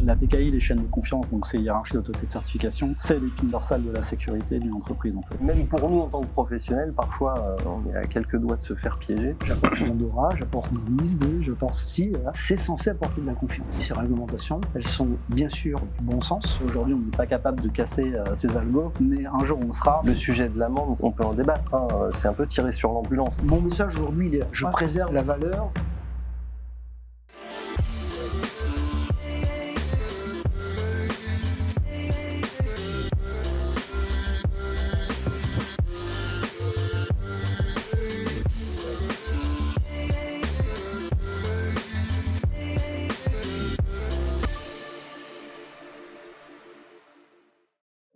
La PKI, les chaînes de confiance, donc c'est hiérarchie d'autorité de certification, c'est l'épine dorsale de la sécurité d'une entreprise en fait. Même pour nous en tant que professionnels, parfois on est à quelques doigts de se faire piéger. J'apporte mon DORA, j'apporte mon NIS2, j'apporte ceci, voilà. C'est censé apporter de la confiance. Ces réglementations, elles sont bien sûr du bon sens. Aujourd'hui, on n'est pas capable de casser ces algos, mais un jour on sera. Le sujet de l'amende, on peut en débattre, hein. C'est un peu tiré sur l'ambulance. Mon message aujourd'hui, il est je préserve la valeur.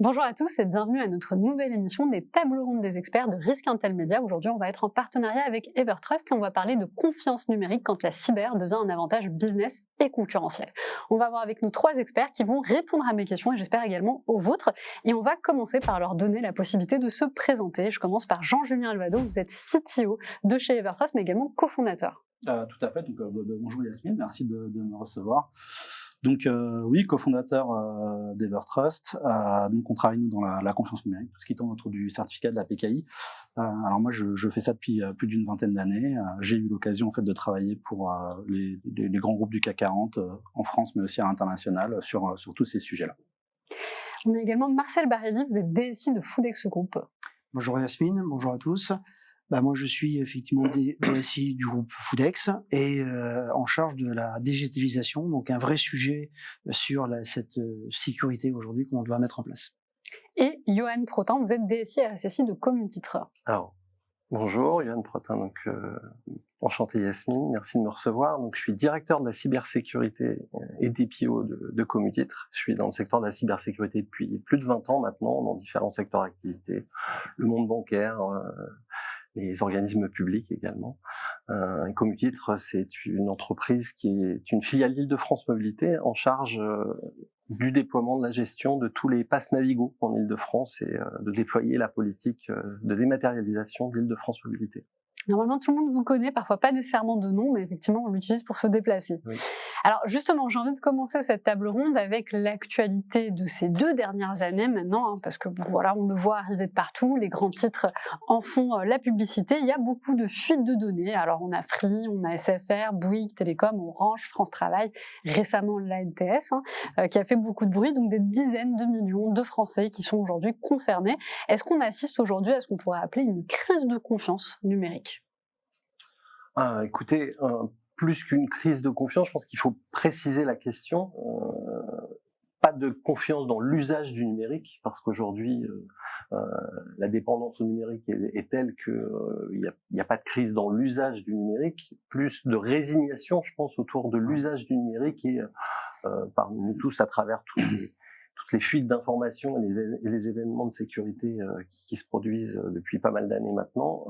Bonjour à tous et bienvenue à notre nouvelle émission des tables rondes des experts de Risk Intel Media. Aujourd'hui, on va être en partenariat avec Evertrust et on va parler de confiance numérique quand la cyber devient un avantage business et concurrentiel. On va voir avec nous 3 experts qui vont répondre à mes questions et j'espère également aux vôtres. Et on va commencer par leur donner la possibilité de se présenter. Je commence par Jean-Julien Alvado, vous êtes CTO de chez Evertrust mais également cofondateur. Tout à fait, donc bonjour Yasmine, merci de me recevoir. Donc oui, cofondateur d'Evertrust. Donc on travaille nous dans la confiance numérique, tout ce qui tourne autour du certificat de la PKI. Alors moi je fais ça depuis plus d'une vingtaine d'années. J'ai eu l'occasion en fait de travailler pour les grands groupes du CAC 40 en France, mais aussi à l'international sur tous ces sujets-là. On a également Marcel Barély, vous êtes DSI de Foodex Group. Bonjour Yasmine, bonjour à tous. Moi, je suis effectivement DSI du groupe Foodex et en charge de la digitalisation, donc un vrai sujet sur cette sécurité aujourd'hui qu'on doit mettre en place. Et Johan Protin, vous êtes DSI RSSI de Communitre. Alors, bonjour, Johan Protin, donc enchanté Yasmine, merci de me recevoir. Donc, je suis directeur de la cybersécurité et DPO de Communitre. Je suis dans le secteur de la cybersécurité depuis plus de 20 ans maintenant, dans différents secteurs d'activité, le monde bancaire, les organismes publics également. Communitre, c'est une entreprise qui est une filiale d'Île-de-France Mobilité en charge du déploiement de la gestion de tous les passes Navigo en Île-de-France et de déployer la politique de dématérialisation d'Île-de-France Mobilité. Normalement, tout le monde vous connaît, parfois pas nécessairement de nom, mais effectivement, on l'utilise pour se déplacer. Oui. Alors justement, j'ai envie de commencer cette table ronde avec l'actualité de ces 2 dernières années maintenant, parce que voilà, on le voit arriver de partout, les grands titres en font la publicité. Il y a beaucoup de fuites de données. Alors on a Free, on a SFR, Bouygues Télécom, Orange, France Travail, récemment l'ANTS, qui a fait beaucoup de bruit, donc des dizaines de millions de Français qui sont aujourd'hui concernés. Est-ce qu'on assiste aujourd'hui à ce qu'on pourrait appeler une crise de confiance numérique ? Écoutez, plus qu'une crise de confiance, je pense qu'il faut préciser la question. Pas de confiance dans l'usage du numérique, parce qu'aujourd'hui, la dépendance au numérique est telle qu'il n'y a pas de crise dans l'usage du numérique, plus de résignation, je pense, autour de l'usage du numérique et parmi nous tous, à travers toutes les fuites d'informations et les événements de sécurité qui se produisent depuis pas mal d'années maintenant,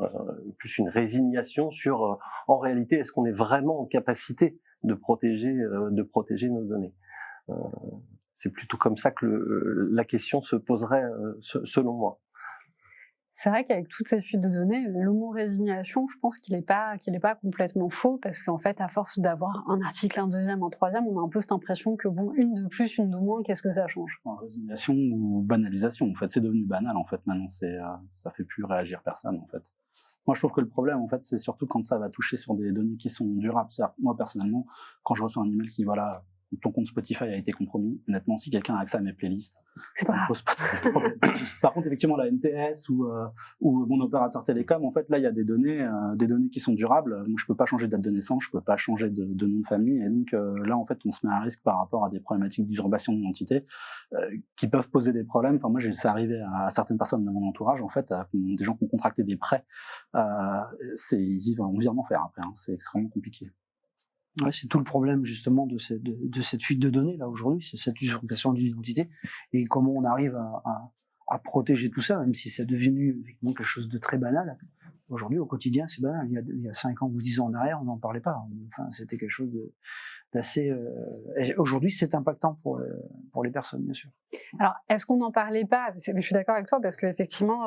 plus une résignation sur, en réalité, est-ce qu'on est vraiment en capacité de protéger nos données. C'est plutôt comme ça que la question se poserait, selon moi. C'est vrai qu'avec toutes ces fuites de données, le mot résignation, je pense qu'il est pas complètement faux, parce qu'en fait, à force d'avoir un article, un deuxième, un troisième, on a un peu cette impression que bon, une de plus, une de moins, qu'est-ce que ça change ? Résignation ou banalisation, en fait, c'est devenu banal en fait. Maintenant, ça fait plus réagir personne en fait. Moi, je trouve que le problème, en fait, c'est surtout quand ça va toucher sur des données qui sont durables. C'est-à-dire, moi, personnellement, quand je reçois un email qui, voilà, ton compte Spotify a été compromis, honnêtement, si quelqu'un a accès à mes playlists, ça me pose pas de problème. Par contre, effectivement, la NTS ou mon opérateur télécom, en fait, là, il y a des données qui sont durables. Moi, je peux pas changer de date de naissance, je peux pas changer de nom de famille, et donc là, en fait, on se met à risque par rapport à des problématiques d'usurpation d'identité qui peuvent poser des problèmes. Enfin, moi, c'est arrivé à certaines personnes de mon entourage, en fait, des gens qui ont contracté des prêts. Ils vivent en virement faire après, hein, c'est extrêmement compliqué. Ouais, c'est tout le problème justement de cette fuite de données là aujourd'hui, c'est cette usurpation d'identité et comment on arrive à protéger tout ça, même si c'est devenu effectivement quelque chose de très banal. Aujourd'hui, au quotidien, c'est banal. Il y a 5 ans ou 10 ans en arrière, on n'en parlait pas. Enfin, c'était quelque chose d'assez. Et aujourd'hui, c'est impactant pour les personnes, bien sûr. Alors, est-ce qu'on n'en parlait pas? Je suis d'accord avec toi parce qu'effectivement,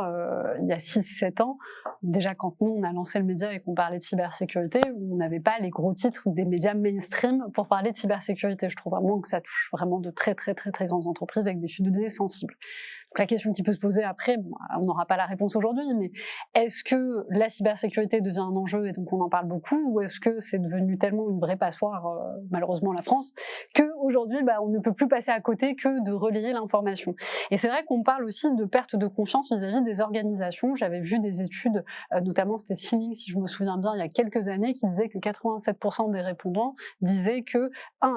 il y a 6-7 ans, déjà quand nous on a lancé le média et qu'on parlait de cybersécurité, on n'avait pas les gros titres des médias mainstream pour parler de cybersécurité. Je trouve vraiment que ça touche vraiment de très très très très grandes entreprises avec des fuites de données sensibles. Donc la question qui peut se poser après, bon, on n'aura pas la réponse aujourd'hui, mais est-ce que la cybersécurité devient un enjeu et donc on en parle beaucoup, ou est-ce que c'est devenu tellement une vraie passoire, malheureusement la France, qu'aujourd'hui on ne peut plus passer à côté que de relayer l'information. Et c'est vrai qu'on parle aussi de perte de confiance vis-à-vis des organisations. J'avais vu des études, notamment c'était Sealing, si je me souviens bien, il y a quelques années, qui disaient que 87% des répondants disaient que,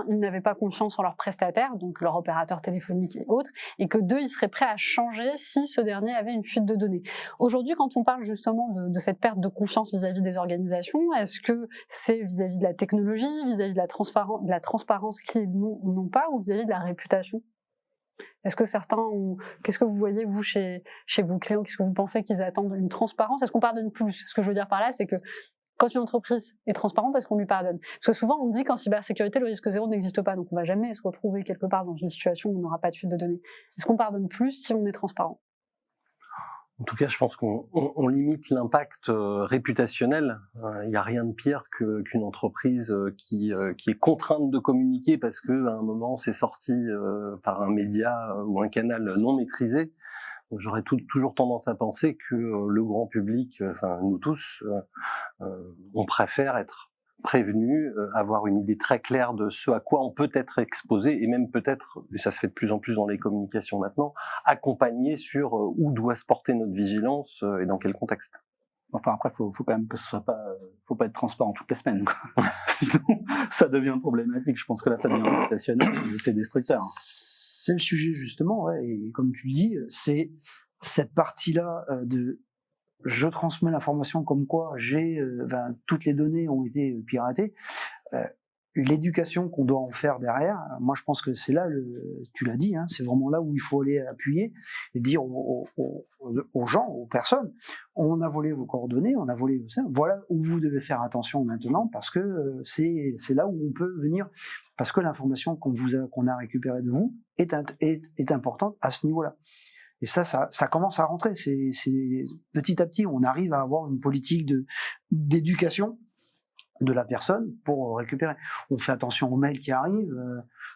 ils n'avaient pas confiance en leurs prestataires, donc leur opérateur téléphonique et autres, et que 2, ils seraient prêts à changer si ce dernier avait une fuite de données. Aujourd'hui, quand on parle justement de cette perte de confiance vis-à-vis des organisations, est-ce que c'est vis-à-vis de la technologie, vis-à-vis de la transparence qu'ils n'ont pas, ou vis-à-vis de la réputation? Est-ce que certains ont... Qu'est-ce que vous voyez, vous, chez vos clients? Qu'est-ce que vous pensez qu'ils attendent? Une transparence? Est-ce qu'on pardonne plus? Ce que je veux dire par là, c'est que quand une entreprise est transparente, est-ce qu'on lui pardonne? Parce que souvent, on dit qu'en cybersécurité, le risque zéro n'existe pas, donc on ne va jamais se retrouver quelque part dans une situation où on n'aura pas de fuite de données. Est-ce qu'on pardonne plus si on est transparent? En tout cas, je pense qu'on limite l'impact réputationnel. Il n'y a rien de pire qu'une entreprise qui est contrainte de communiquer parce qu'à un moment c'est sorti par un média ou un canal non maîtrisé. Donc, j'aurais toujours tendance à penser que le grand public, enfin nous tous, on préfère être prévenu, avoir une idée très claire de ce à quoi on peut être exposé, et même peut-être, et ça se fait de plus en plus dans les communications maintenant, accompagner sur où doit se porter notre vigilance et dans quel contexte. Enfin, après, faut quand même que ce soit pas, faut pas être transparent toutes les semaines, quoi. Sinon, ça devient problématique. Je pense que là, ça devient réputationnel et c'est destructeur. C'est le sujet, justement, ouais, et comme tu le dis, c'est cette partie-là de je transmets l'information comme quoi toutes les données ont été piratées. L'éducation qu'on doit en faire derrière, moi je pense que c'est là, tu l'as dit, c'est vraiment là où il faut aller appuyer et dire aux gens, aux personnes, on a volé vos coordonnées, on a volé vos serveurs, voilà où vous devez faire attention maintenant parce que c'est là où on peut venir, parce que l'information qu'on a récupérée de vous est importante à ce niveau-là. Et ça commence à rentrer. C'est petit à petit, on arrive à avoir une politique d'éducation de la personne pour récupérer. On fait attention aux mails qui arrivent.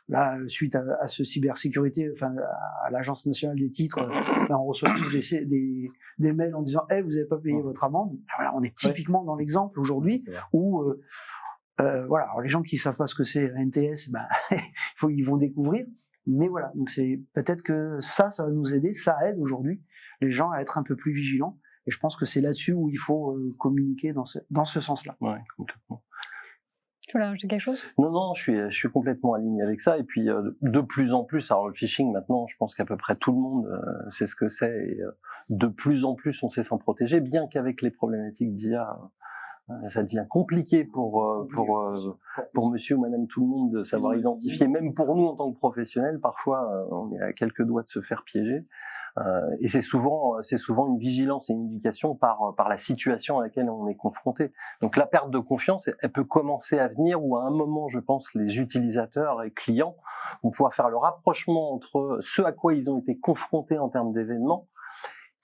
Là, suite à ce cybersécurité, enfin à l'Agence nationale des titres, on reçoit tous des mails en disant vous n'avez pas payé votre amende. Voilà, on est typiquement dans l'exemple aujourd'hui où voilà, alors les gens qui savent pas ce que c'est un NTS, ils vont découvrir. Mais voilà, donc c'est peut-être que ça va nous aider, ça aide aujourd'hui les gens à être un peu plus vigilants. Et je pense que c'est là-dessus où il faut communiquer dans ce sens-là. Ouais, complètement. Tu voulais ajouter quelque chose? Non, je suis complètement aligné avec ça. Et puis de plus en plus, alors le phishing maintenant, je pense qu'à peu près tout le monde sait ce que c'est. Et de plus en plus, on sait s'en protéger, bien qu'avec les problématiques d'IA, ça devient compliqué pour monsieur ou madame tout le monde de savoir identifier. Même pour nous en tant que professionnels, parfois on est à quelques doigts de se faire piéger. Et c'est souvent une vigilance et une éducation par la situation à laquelle on est confronté. Donc la perte de confiance, elle peut commencer à venir où à un moment, je pense, les utilisateurs et clients vont pouvoir faire le rapprochement entre ce à quoi ils ont été confrontés en termes d'événements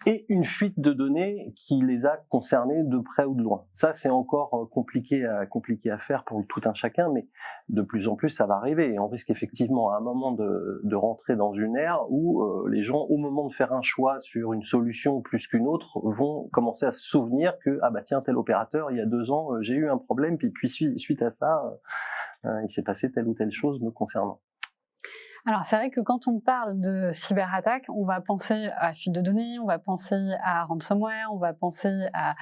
et une fuite de données qui les a concernés de près ou de loin. Ça, c'est encore compliqué à faire pour tout un chacun, mais de plus en plus, ça va arriver. Et on risque effectivement à un moment de rentrer dans une ère où les gens, au moment de faire un choix sur une solution plus qu'une autre, vont commencer à se souvenir que tiens, tel opérateur, il y a 2 ans, j'ai eu un problème, puis suite à ça, il s'est passé telle ou telle chose me concernant. Alors c'est vrai que quand on parle de cyberattaque, on va penser à fuite de données, on va penser à ransomware, on va penser à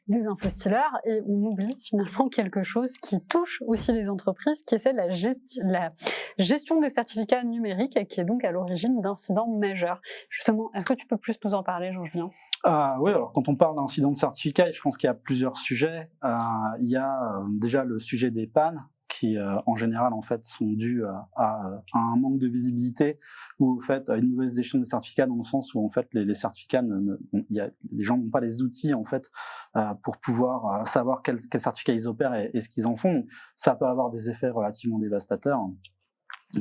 des infostealers et on oublie finalement quelque chose qui touche aussi les entreprises, qui est celle de la gestion des certificats numériques et qui est donc à l'origine d'incidents majeurs. Justement, est-ce que tu peux plus nous en parler, Jean-Julien ? Oui, alors quand on parle d'incidents de certificat, je pense qu'il y a plusieurs sujets. Il y a déjà le sujet des pannes. qui en général en fait sont dus à un manque de visibilité ou au fait à une mauvaise gestion des certificats, dans le sens où en fait les certificats, les gens n'ont pas les outils en fait pour pouvoir savoir quels certificats ils opèrent et ce qu'ils en font. Ça peut avoir des effets relativement dévastateurs,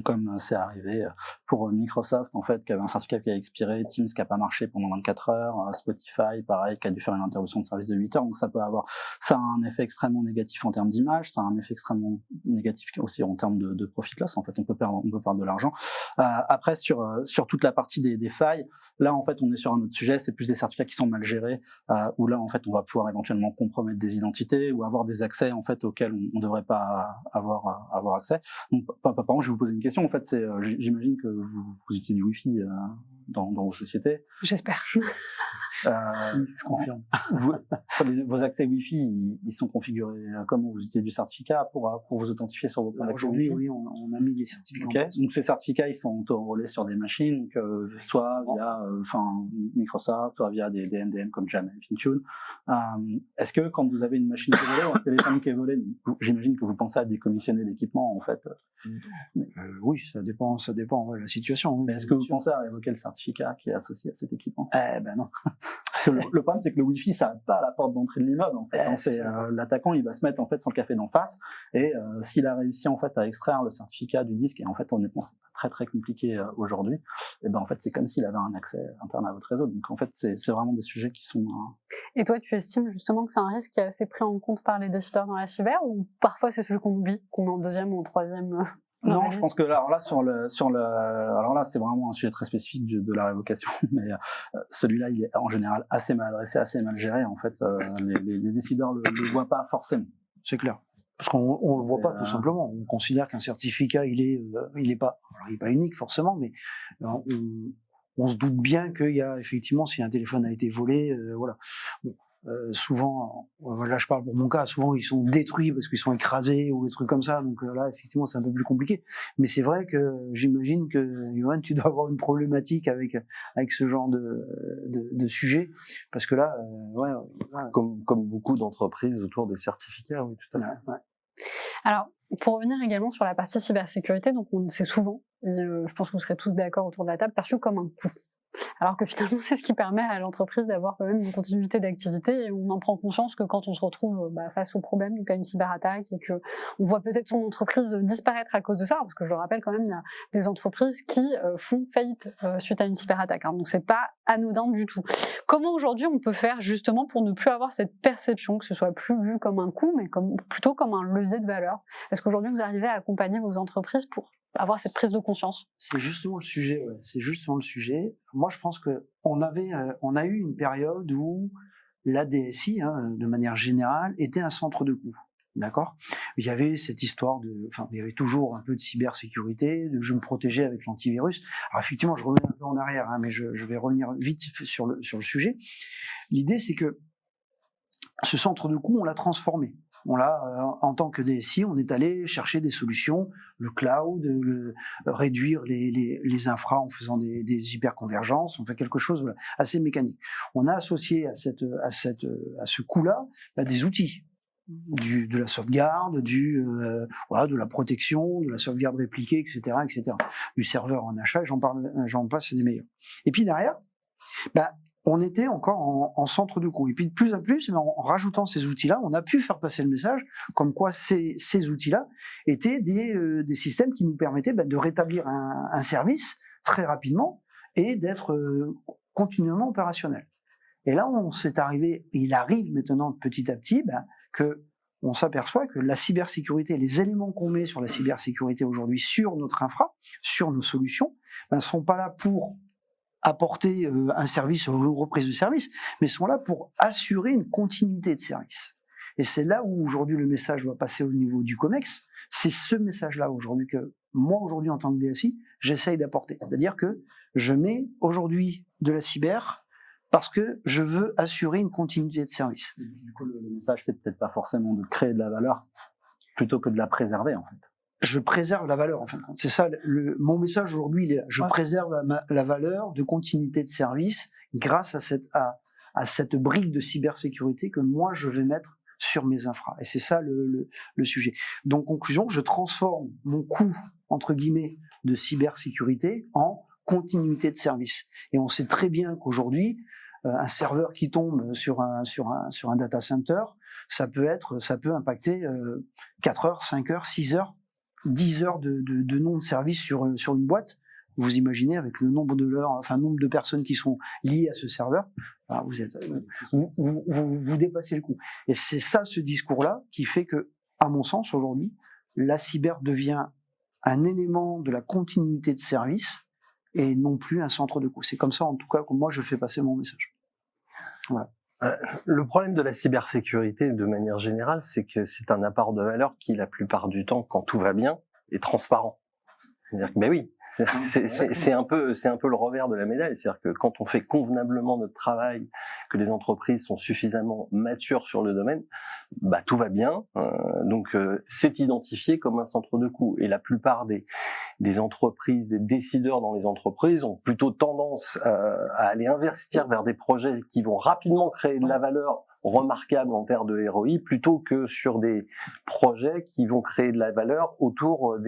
comme c'est arrivé pour Microsoft, en fait, qui avait un certificat qui a expiré, Teams qui n'a pas marché pendant 24 heures, Spotify, pareil, qui a dû faire une interruption de service de 8 heures. Donc ça a un effet extrêmement négatif en termes d'image, ça a un effet extrêmement négatif aussi en termes de profit loss. En fait, on peut perdre de l'argent. Après, sur toute la partie des failles, là, en fait, on est sur un autre sujet, c'est plus des certificats qui sont mal gérés, où là, en fait, on va pouvoir éventuellement compromettre des identités ou avoir des accès, en fait, auxquels on ne devrait pas avoir accès. Donc, par exemple, je vais vous poser une question, en fait, j'imagine que vous utilisez du Wi-Fi dans vos sociétés. J'espère. Je confirme. Vos accès Wi-Fi, ils sont configurés comment? Vous utilisez du certificat pour vous authentifier sur vos points d'accès Aujourd'hui, Wi-Fi? oui, on a mis des certificats. Okay. Donc ces certificats, ils sont auto-enrôlés sur des machines, soit via Microsoft, soit via des MDM comme Jamf, Intune. Est-ce que quand vous avez une machine qui est volée ou un téléphone qui est volé, j'imagine que vous pensez à décommissionner l'équipement en fait? Oui, ça dépend de la situation. Oui. Mais est-ce que vous pensez à révoquer le certificat qui est associé à cet équipement? Non. Parce que le problème, c'est que le Wi-Fi, ça n'arrête pas à la porte d'entrée de l'immeuble. En fait, l'attaquant, il va se mettre en fait son café d'en face, et s'il a réussi en fait à extraire le certificat du disque, et en fait, honnêtement, c'est très très compliqué aujourd'hui. Et ben en fait, c'est comme s'il avait un accès interne à votre réseau. Donc en fait, c'est vraiment des sujets qui sont. Et toi, tu estimes justement que c'est un risque qui est assez pris en compte par les décideurs dans la cyber, ou parfois c'est celui qu'on oublie, qu'on met en deuxième ou en troisième? Non, je pense que alors là alors là c'est vraiment un sujet très spécifique de la révocation, mais celui-là il est en général assez mal adressé, assez mal géré. En fait, les décideurs le voient pas forcément. C'est clair. Parce qu'on le voit pas tout simplement. On considère qu'un certificat il est pas unique forcément, mais on se doute bien qu'il y a effectivement, si un téléphone a été volé, voilà. Bon. Souvent, là je parle pour mon cas, souvent ils sont détruits parce qu'ils sont écrasés ou des trucs comme ça, donc là effectivement c'est un peu plus compliqué. Mais c'est vrai que j'imagine que Johan, tu dois avoir une problématique avec ce genre de sujet, parce que là, Comme beaucoup d'entreprises autour des certificats, oui, tout à fait. Ouais. Alors, pour revenir également sur la partie cybersécurité, donc c'est souvent, et je pense que vous serez tous d'accord autour de la table, perçu comme un coût. Alors que finalement, c'est ce qui permet à l'entreprise d'avoir quand même une continuité d'activité, et on en prend conscience que quand on se retrouve face au problème, donc à une cyberattaque, et que on voit peut-être son entreprise disparaître à cause de ça, parce que je le rappelle quand même, il y a des entreprises qui font faillite suite à une cyberattaque, hein, donc c'est pas anodin du tout. Comment aujourd'hui on peut faire justement pour ne plus avoir cette perception, que ce soit plus vu comme un coût, mais plutôt comme un levier de valeur? Est-ce qu'aujourd'hui vous arrivez à accompagner vos entreprises pour avoir cette prise de conscience? C'est justement le sujet. Ouais. C'est justement le sujet. Moi, je pense que on a eu une période où la DSI, de manière générale, était un centre de coût. D'accord. Il y avait cette histoire il y avait toujours un peu de cybersécurité, de je me protégeais avec l'antivirus. Alors effectivement, je reviens un peu en arrière, mais je vais revenir vite sur le sujet. L'idée, c'est que ce centre de coût, on l'a transformé. En tant que DSI, on est allé chercher des solutions, le cloud, réduire les infras en faisant des hyperconvergences, on fait quelque chose assez mécanique. On a associé à ce coût-là des outils, de la sauvegarde, de la protection, de la sauvegarde répliquée, etc., du serveur en achat, j'en passe, c'est des meilleurs. Et puis derrière, on était encore en centre de coût. Et puis de plus en plus, en rajoutant ces outils-là, on a pu faire passer le message comme quoi ces outils-là étaient des systèmes qui nous permettaient de rétablir un service très rapidement et d'être continuellement opérationnel. Et là, il arrive maintenant petit à petit que on s'aperçoit que la cybersécurité, les éléments qu'on met sur la cybersécurité aujourd'hui sur notre infra, sur nos solutions, ne sont pas là pour apporter un service ou une reprise de service, mais sont là pour assurer une continuité de service. Et c'est là où aujourd'hui le message doit passer au niveau du COMEX. C'est ce message-là aujourd'hui que moi, aujourd'hui en tant que DSI, j'essaye d'apporter. C'est-à-dire que je mets aujourd'hui de la cyber parce que je veux assurer une continuité de service. Du coup, le message, c'est peut-être pas forcément de créer de la valeur, plutôt que de la préserver, en fait. Je préserve la valeur, en fin de compte. C'est ça, mon message aujourd'hui, il est là. Je préserve la valeur de continuité de service grâce à cette brique de cybersécurité que moi, je vais mettre sur mes infras. Et c'est ça le sujet. Donc, conclusion, je transforme mon coût, entre guillemets, de cybersécurité en continuité de service. Et on sait très bien qu'aujourd'hui, un serveur qui tombe sur un data center, ça peut impacter 4 heures, 5 heures, 6 heures, 10 heures de non-service sur une boîte. Vous imaginez avec le nombre de personnes qui sont liées à ce serveur, vous dépassez le coût. Et c'est ça, ce discours-là, qui fait que, à mon sens, aujourd'hui, la cyber devient un élément de la continuité de service et non plus un centre de coût. C'est comme ça, en tout cas, que moi, je fais passer mon message. Voilà. Le problème de la cybersécurité, de manière générale, c'est que c'est un apport de valeur qui, la plupart du temps, quand tout va bien, est transparent. C'est-à-dire que, ben oui, c'est un peu le revers de la médaille. C'est-à-dire que quand on fait convenablement notre travail, que les entreprises sont suffisamment matures sur le domaine, bah tout va bien. Donc c'est identifié comme un centre de coût. Et la plupart des entreprises, des décideurs dans les entreprises ont plutôt tendance à aller investir vers des projets qui vont rapidement créer de la valeur remarquable en termes de ROI, plutôt que sur des projets qui vont créer de la valeur autour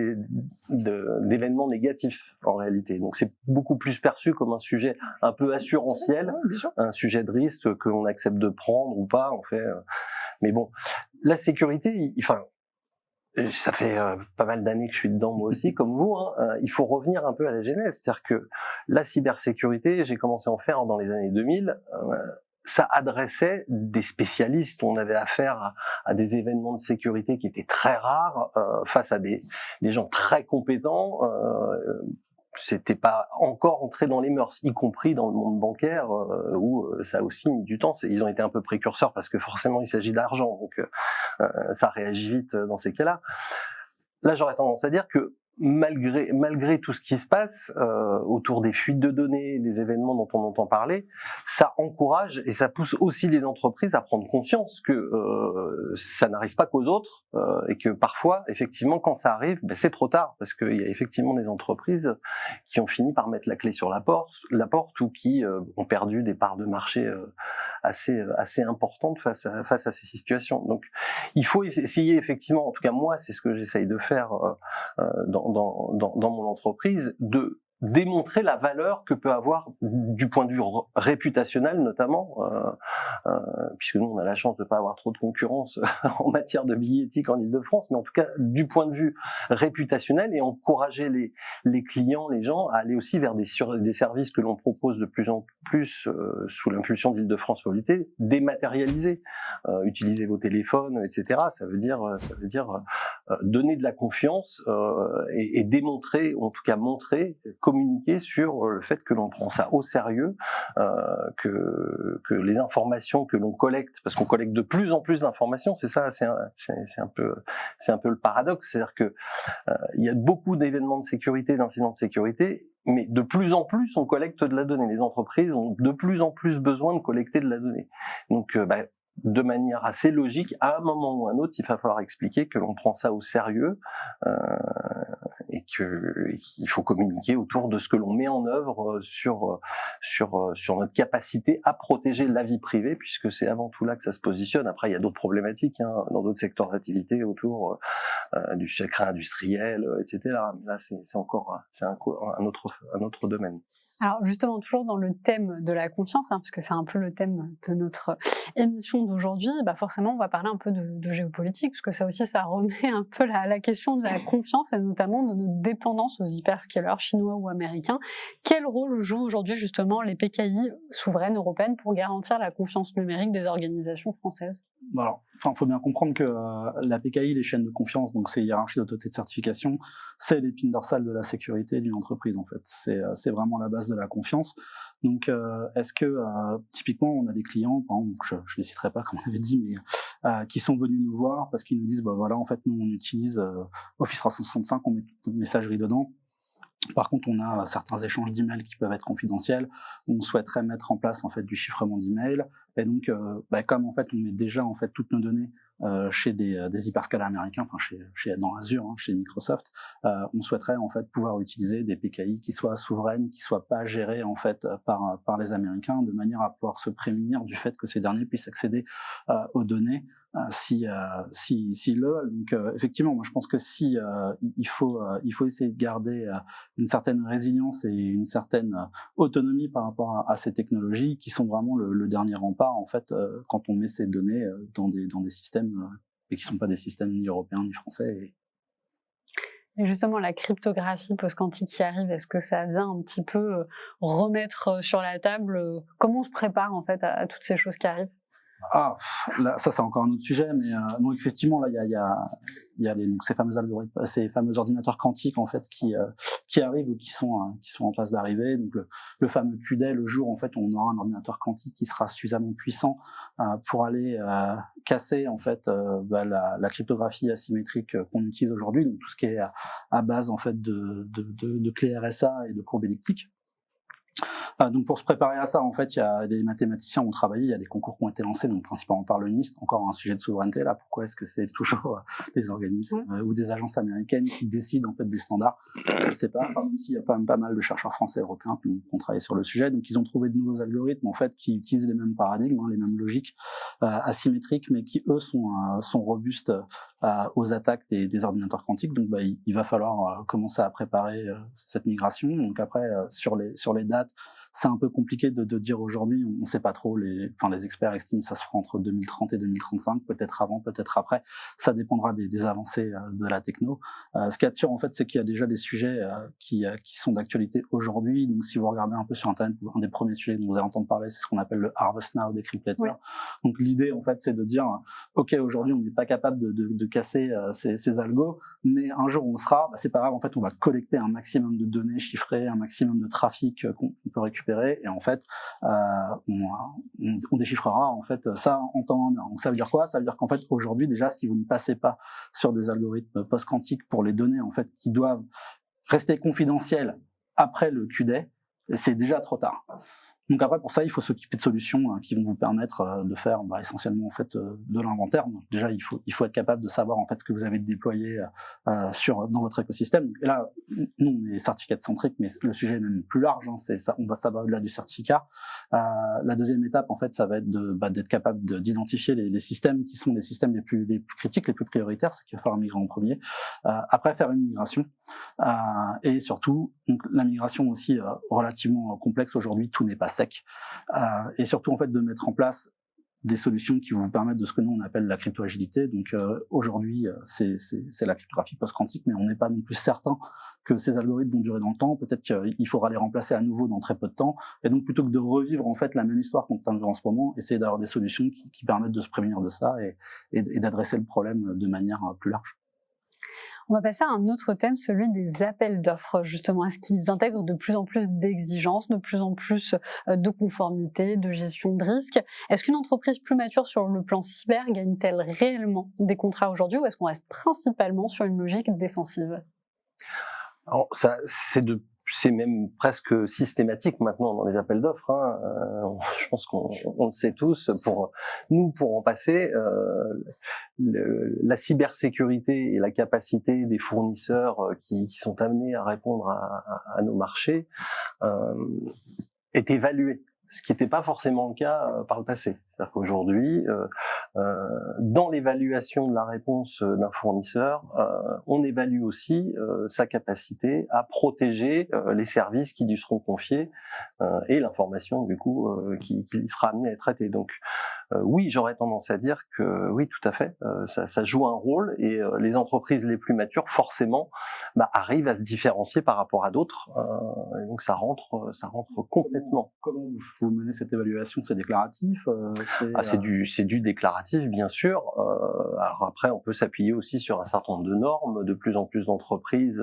d'événements négatifs en réalité. Donc c'est beaucoup plus perçu comme un sujet un peu assurantiel, un sujet de risque que l'on accepte de prendre ou pas en fait. Mais bon, la sécurité, ça fait pas mal d'années que je suis dedans moi aussi, comme vous. Il faut revenir un peu à la genèse, c'est-à-dire que la cybersécurité, j'ai commencé à en faire dans les années 2000. Ça adressait des spécialistes. On avait affaire à des événements de sécurité qui étaient très rares, face à des gens très compétents. C'était pas encore entré dans les mœurs, y compris dans le monde bancaire, où ça a aussi mis du temps. Ils ont été un peu précurseurs parce que forcément il s'agit d'argent, donc ça réagit vite dans ces cas-là. Là, j'aurais tendance à dire que malgré tout ce qui se passe autour des fuites de données, des événements dont on entend parler, ça encourage et ça pousse aussi les entreprises à prendre conscience que ça n'arrive pas qu'aux autres et que parfois, effectivement, quand ça arrive, c'est trop tard parce qu'il y a effectivement des entreprises qui ont fini par mettre la clé sur la porte ou qui ont perdu des parts de marché assez importantes face à ces situations. Donc, il faut essayer effectivement, en tout cas moi, c'est ce que j'essaye de faire dans mon entreprise, de démontrer la valeur que peut avoir du point de vue réputationnel notamment, puisque nous on a la chance de pas avoir trop de concurrence en matière de billettique en Île-de-France, mais en tout cas du point de vue réputationnel et encourager les clients, les gens à aller aussi vers des services que l'on propose de plus en plus sous l'impulsion d'Île-de-France Mobilité, dématérialisés. Utiliser vos téléphones, etc. Ça veut dire donner de la confiance et démontrer, ou en tout cas montrer, communiquer sur le fait que l'on prend ça au sérieux, que les informations que l'on collecte, parce qu'on collecte de plus en plus d'informations, c'est un peu le paradoxe, c'est-à-dire que il y a beaucoup d'événements de sécurité, d'incidents de sécurité, mais de plus en plus on collecte de la donnée. Les entreprises ont de plus en plus besoin de collecter de la donnée. Donc de manière assez logique, à un moment ou à un autre, il va falloir expliquer que l'on prend ça au sérieux et qu'il faut communiquer autour de ce que l'on met en œuvre sur notre capacité à protéger la vie privée, puisque c'est avant tout là que ça se positionne. Après, il y a d'autres problématiques dans d'autres secteurs d'activité autour du secret industriel, etc. Mais là, c'est un autre domaine. Alors justement, toujours dans le thème de la confiance, parce que c'est un peu le thème de notre émission d'aujourd'hui, forcément on va parler un peu de géopolitique, parce que ça aussi ça remet un peu la question de la confiance et notamment de notre dépendance aux hyperscalers chinois ou américains. Quel rôle jouent aujourd'hui justement les PKI souveraines européennes pour garantir la confiance numérique des organisations françaises ? Alors, faut bien comprendre que la PKI, les chaînes de confiance, donc c'est hiérarchie d'autorité de certification, c'est l'épine dorsale de la sécurité d'une entreprise en fait. C'est vraiment la base de la confiance. Donc, est-ce que typiquement on a des clients, par exemple, je les citerai pas comme on avait dit, mais qui sont venus nous voir parce qu'ils nous disent voilà, en fait nous on utilise Office 365, on met toute notre messagerie dedans. Par contre, on a certains échanges d'emails qui peuvent être confidentiels. On souhaiterait mettre en place en fait du chiffrement d'emails. Et donc, comme en fait on met déjà en fait toutes nos données chez des hyperscalers américains, dans Azure, chez Microsoft, on souhaiterait en fait pouvoir utiliser des PKI qui soient souveraines, qui soient pas gérées en fait par les Américains, de manière à pouvoir se prémunir du fait que ces derniers puissent accéder aux données s'ils le veulent. Donc effectivement, moi je pense que il faut essayer de garder une certaine résilience et une certaine autonomie par rapport à ces technologies qui sont vraiment le dernier rempart en fait quand on met ces données dans des systèmes et qui sont pas des systèmes ni européens ni français. Et justement, la cryptographie post-quantique qui arrive, est-ce que ça vient un petit peu remettre sur la table comment on se prépare en fait à toutes ces choses qui arrivent? Ah, là, ça c'est encore un autre sujet, mais non, effectivement, là, il y a donc ces fameux algorithmes, ces fameux ordinateurs quantiques en fait qui arrivent ou qui sont en passe d'arriver. Donc le fameux QD, le jour en fait où on aura un ordinateur quantique qui sera suffisamment puissant pour aller casser en fait la cryptographie asymétrique qu'on utilise aujourd'hui, donc tout ce qui est à base en fait de clés RSA et de courbes elliptiques. Donc pour se préparer à ça, en fait, il y a des mathématiciens qui ont travaillé, il y a des concours qui ont été lancés, donc principalement par le NIST, encore un sujet de souveraineté là. Pourquoi est-ce que c'est toujours des organismes ou des agences américaines qui décident en fait des standards? Je ne sais pas. Enfin, il y a quand même pas mal de chercheurs français et européens qui ont travaillé sur le sujet, donc ils ont trouvé de nouveaux algorithmes en fait qui utilisent les mêmes paradigmes, les mêmes logiques asymétriques, mais qui eux sont robustes aux attaques des ordinateurs quantiques. Donc il va falloir commencer à préparer cette migration. Donc après sur les dates, c'est un peu compliqué de dire aujourd'hui, on ne sait pas trop, les experts estiment que ça se fera entre 2030 et 2035, peut-être avant, peut-être après, ça dépendra des avancées de la techno. Ce qu'il y a de sûr en fait, c'est qu'il y a déjà des sujets qui sont d'actualité aujourd'hui. Donc si vous regardez un peu sur internet, un des premiers sujets dont vous allez entendre parler, c'est ce qu'on appelle le Harvest Now Decryptator. Ouais. Donc l'idée en fait, c'est de dire ok, aujourd'hui on n'est pas capable de casser ces algos, mais un jour on le sera, c'est pas grave, en fait on va collecter un maximum de données chiffrées, un maximum de trafic qu'on peut récupérer, et en fait on déchiffrera en fait ça en temps. Donc ça veut dire quoi? Ça veut dire qu'en fait aujourd'hui déjà, si vous ne passez pas sur des algorithmes post-quantiques pour les données en fait qui doivent rester confidentielles après le QD, c'est déjà trop tard. Donc après, pour ça, il faut s'occuper de solutions qui vont vous permettre de faire essentiellement en fait de l'inventaire. Donc déjà, il faut être capable de savoir en fait ce que vous avez déployé dans votre écosystème. Et là, nous, on est certificat centrique, mais le sujet est même plus large. C'est ça, ça va au-delà du certificat. La deuxième étape, en fait, ça va être d'être capable d'identifier les systèmes qui sont les systèmes les plus critiques, les plus prioritaires, ce qu'il va falloir migrer en premier. Après, faire une migration. Et surtout, donc, la migration aussi relativement complexe aujourd'hui, tout n'est pas sec, et surtout en fait de mettre en place des solutions qui vont vous permettre de ce que nous on appelle la crypto-agilité. Donc aujourd'hui c'est la cryptographie post-quantique, mais on n'est pas non plus certain que ces algorithmes vont durer dans le temps. Peut-être qu'il faudra les remplacer à nouveau dans très peu de temps, et donc plutôt que de revivre en fait la même histoire qu'on est en ce moment, essayer d'avoir des solutions qui permettent de se prémunir de ça et d'adresser le problème de manière plus large. On va passer à un autre thème, celui des appels d'offres, justement. Est-ce qu'ils intègrent de plus en plus d'exigences, de plus en plus de conformité, de gestion de risque? Est-ce qu'une entreprise plus mature sur le plan cyber gagne-t-elle réellement des contrats aujourd'hui, ou est-ce qu'on reste principalement sur une logique défensive? Alors, c'est même presque systématique maintenant dans les appels d'offres. Je pense qu'on le sait tous. Pour en passer, la cybersécurité et la capacité des fournisseurs qui sont amenés à répondre à nos marchés est évaluée, ce qui n'était pas forcément le cas par le passé. C'est-à-dire qu'aujourd'hui, dans l'évaluation de la réponse d'un fournisseur, on évalue aussi sa capacité à protéger les services qui lui seront confiés et l'information du coup qui sera amenée à être traitée. Donc oui, j'aurais tendance à dire que oui, tout à fait, ça joue un rôle, et les entreprises les plus matures forcément arrivent à se différencier par rapport à d'autres, et donc ça rentre complètement. Comment vous menez cette évaluation? C'est déclaratif? C'est du déclaratif, bien sûr. Alors après, on peut s'appuyer aussi sur un certain nombre de normes. De plus en plus d'entreprises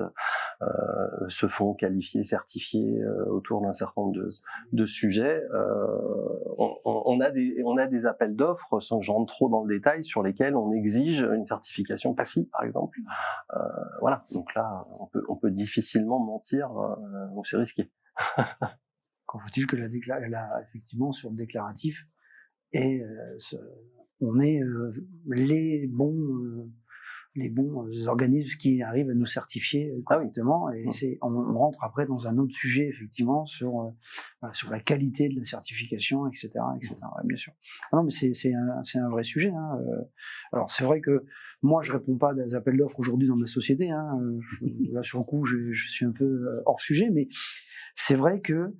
se font qualifier, certifier autour d'un certain nombre de sujets. On a des appels d'offres, sans que je rentre trop dans le détail, sur lesquels on exige une certification PASI, par exemple. Voilà. Donc là, on peut difficilement mentir, donc c'est risqué. Quand faut-il que effectivement, sur le déclaratif, et on est les bons les bons organismes qui arrivent à nous certifier correctement. Et on rentre après dans un autre sujet, effectivement, sur la qualité de la certification, etc. etc. Ouais, bien sûr. Ah non, mais c'est un vrai sujet. Hein. Alors, c'est vrai que moi, je réponds pas à des appels d'offres aujourd'hui dans ma société. Hein. Là, sur le coup, je suis un peu hors sujet, mais c'est vrai que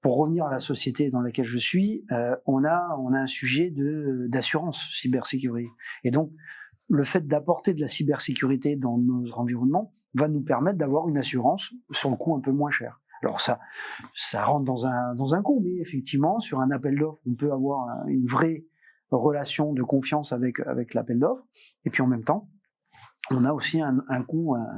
pour revenir à la société dans laquelle je suis, on a un sujet d'assurance cybersécurité. Et donc, le fait d'apporter de la cybersécurité dans nos environnements va nous permettre d'avoir une assurance sur le coût un peu moins cher. Alors ça rentre dans un coût, mais effectivement, sur un appel d'offres, on peut avoir une vraie relation de confiance avec l'appel d'offres. Et puis en même temps, on a aussi un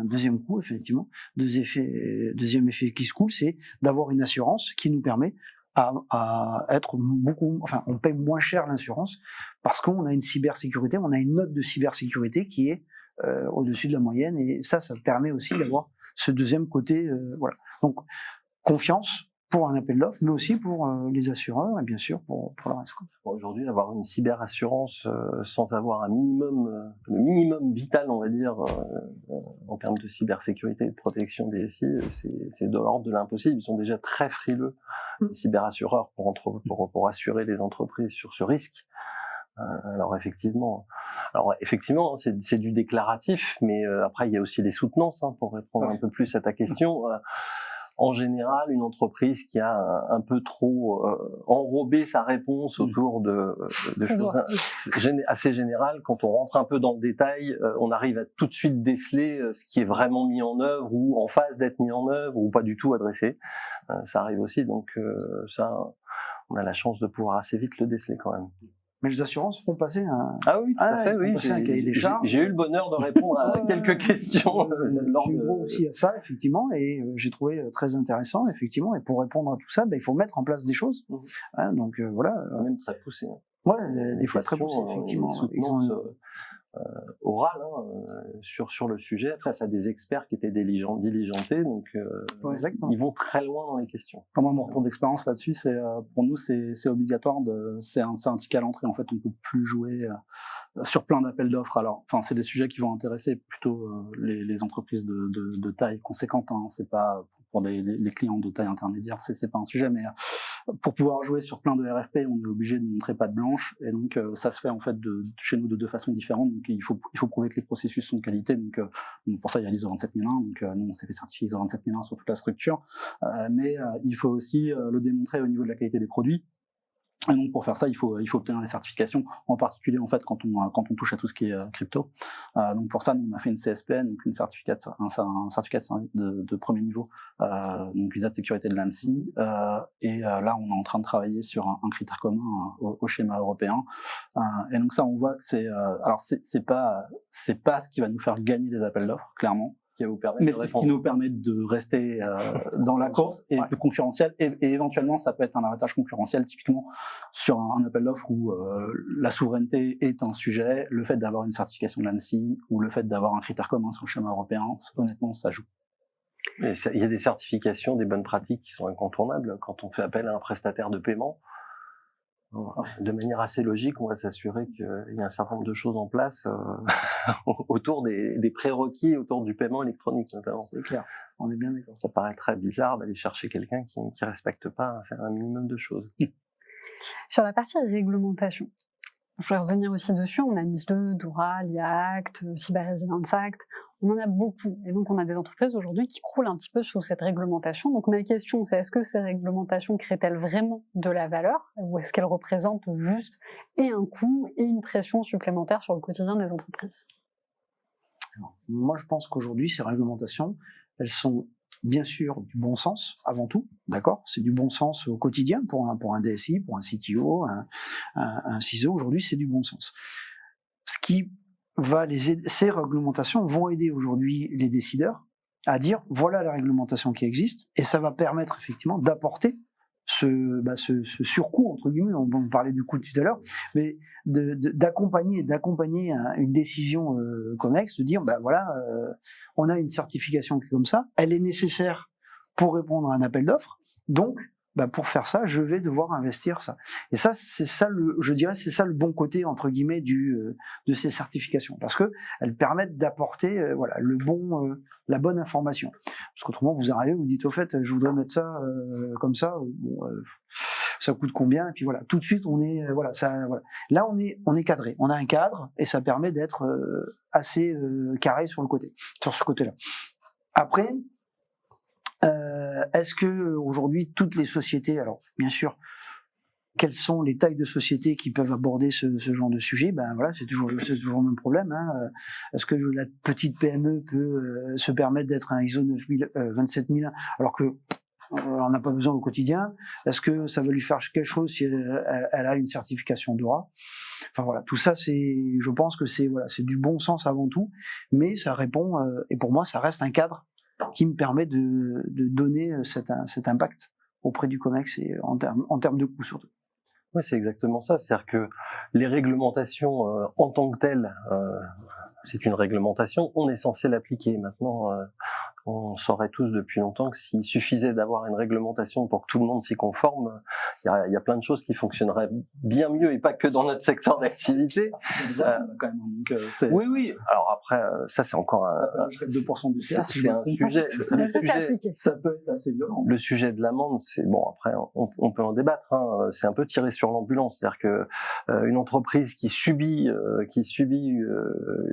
deuxième coût, effectivement. Deuxième effet qui se coule, c'est d'avoir une assurance qui nous permet à être on paye moins cher l'assurance parce qu'on a une cybersécurité, on a une note de cybersécurité qui est au-dessus de la moyenne, et ça permet aussi d'avoir ce deuxième côté, voilà. Donc, confiance pour un appel d'offres, mais aussi pour les assureurs et bien sûr pour le reste. Aujourd'hui, avoir une cyberassurance sans avoir le minimum vital, on va dire, en termes de cybersécurité et de protection des SI, c'est de l'ordre de l'impossible. Ils sont déjà très frileux, les cyberassureurs, pour assurer les entreprises sur ce risque. Alors effectivement, c'est du déclaratif, mais après il y a aussi les soutenances, hein, pour répondre un peu plus à ta question. En général, une entreprise qui a un peu trop enrobé sa réponse autour de choses assez générales, quand on rentre un peu dans le détail, on arrive à tout de suite déceler ce qui est vraiment mis en œuvre ou en phase d'être mis en œuvre ou pas du tout adressé. Ça arrive aussi, donc ça, on a la chance de pouvoir assez vite le déceler quand même. Mais les assurances font passer un... Ah oui, tout à fait, oui. Un cahier des charges. J'ai eu le bonheur de répondre à quelques questions. J'ai eu droit aussi à ça, effectivement, et j'ai trouvé très intéressant, effectivement. Et pour répondre à tout ça, il faut mettre en place des choses. Hein, donc voilà. Même très poussé. Hein. Ouais, des fois très poussé, effectivement. Orale sur le sujet face à des experts qui étaient diligentés, donc ils vont très loin dans les questions. Comment mon retour d'expérience là-dessus, pour nous c'est obligatoire, c'est un ticket à l'entrée. En fait, on peut plus jouer sur plein d'appels d'offres. Alors, c'est des sujets qui vont intéresser plutôt les entreprises de taille conséquente. Hein. C'est pas pour les clients de taille intermédiaire, c'est pas un sujet, mais pour pouvoir jouer sur plein de RFP, on est obligé de montrer patte blanche, et donc ça se fait en fait chez nous de deux façons différentes. Donc il faut prouver que les processus sont de qualité. Donc pour ça il y a l'ISO 27001. Donc nous on s'est fait certifier ISO 27001 sur toute la structure, mais il faut aussi le démontrer au niveau de la qualité des produits. Et donc pour faire ça, il faut obtenir des certifications, en particulier en fait quand on touche à tout ce qui est crypto. Donc pour ça, nous on a fait une CSPN, donc un certificat de premier niveau, donc visa de sécurité de l'ANSSI. Et là, on est en train de travailler sur un critère commun au schéma européen. Et donc ça, on voit que c'est pas ce qui va nous faire gagner les appels d'offres, clairement. Mais c'est ce qui nous permet de rester dans la course et plus concurrentiel, et éventuellement ça peut être un avantage concurrentiel, typiquement sur un appel d'offres où la souveraineté est un sujet, le fait d'avoir une certification de l'ANSSI ou le fait d'avoir un critère commun sur le schéma européen, honnêtement ça joue. Il y a des certifications, des bonnes pratiques qui sont incontournables quand on fait appel à un prestataire de paiement. De manière assez logique, on va s'assurer qu'il y a un certain nombre de choses en place autour des prérequis, autour du paiement électronique notamment. C'est clair, on est bien d'accord. Ça paraît très bizarre d'aller chercher quelqu'un qui ne respecte pas un minimum de choses. Sur la partie réglementation, je voudrais revenir aussi dessus. On a NIS2, DORA, l'IA Act, Cyber Resilience Act. On en a beaucoup. Et donc, on a des entreprises aujourd'hui qui croulent un petit peu sous cette réglementation. Donc, ma question, c'est est-ce que ces réglementations créent-elles vraiment de la valeur, ou est-ce qu'elles représentent juste et un coût et une pression supplémentaire sur le quotidien des entreprises? Alors, moi, je pense qu'aujourd'hui, ces réglementations, elles sont bien sûr du bon sens avant tout, d'accord. C'est du bon sens au quotidien pour un DSI, pour un CTO, un CISO. Aujourd'hui, c'est du bon sens. Ce qui va ces réglementations vont aider aujourd'hui les décideurs à dire voilà la réglementation qui existe, et ça va permettre effectivement d'apporter ce surcoût entre guillemets. On parlait du coût tout à l'heure, mais d'accompagner une décision COMEX, de dire on a une certification qui est comme ça, elle est nécessaire pour répondre à un appel d'offres, donc bah pour faire ça, je vais devoir investir ça. Et ça, c'est ça je dirais, c'est ça le bon côté entre guillemets de ces certifications, parce que elles permettent d'apporter, voilà, la bonne information. Parce qu'autrement, vous arrivez, vous dites au fait, je voudrais mettre ça comme ça. Bon, ça coûte combien? Et puis voilà, tout de suite, on est, voilà, ça, voilà. Là, on est cadré. On a un cadre et ça permet d'être assez carré sur ce côté-là. Après. Est-ce que aujourd'hui toutes les sociétés, alors bien sûr, quelles sont les tailles de sociétés qui peuvent aborder ce genre de sujet? Ben voilà, c'est toujours le même problème. Hein. Est-ce que la petite PME peut se permettre d'être un ISO 27001 alors que on n'a pas besoin au quotidien? Est-ce que ça va lui faire quelque chose si elle a une certification DORA? Enfin voilà, tout ça, je pense que c'est du bon sens avant tout, mais ça répond et pour moi, ça reste un cadre qui me permet de donner cet impact auprès du COMEX et en termes de coûts surtout. Oui, c'est exactement ça. C'est-à-dire que les réglementations en tant que telles, c'est une réglementation, on est censé l'appliquer. Maintenant, on saurait tous depuis longtemps que s'il suffisait d'avoir une réglementation pour que tout le monde s'y conforme, il y a plein de choses qui fonctionneraient bien mieux et pas que dans notre secteur d'activité. Quand même, donc, oui. Alors après, ça c'est encore un 2% du CA. C'est un sujet. Ça peut être assez violent. Le sujet de l'amende, c'est bon. Après, on peut en débattre. Hein, c'est un peu tiré sur l'ambulance, c'est-à-dire que une entreprise qui subit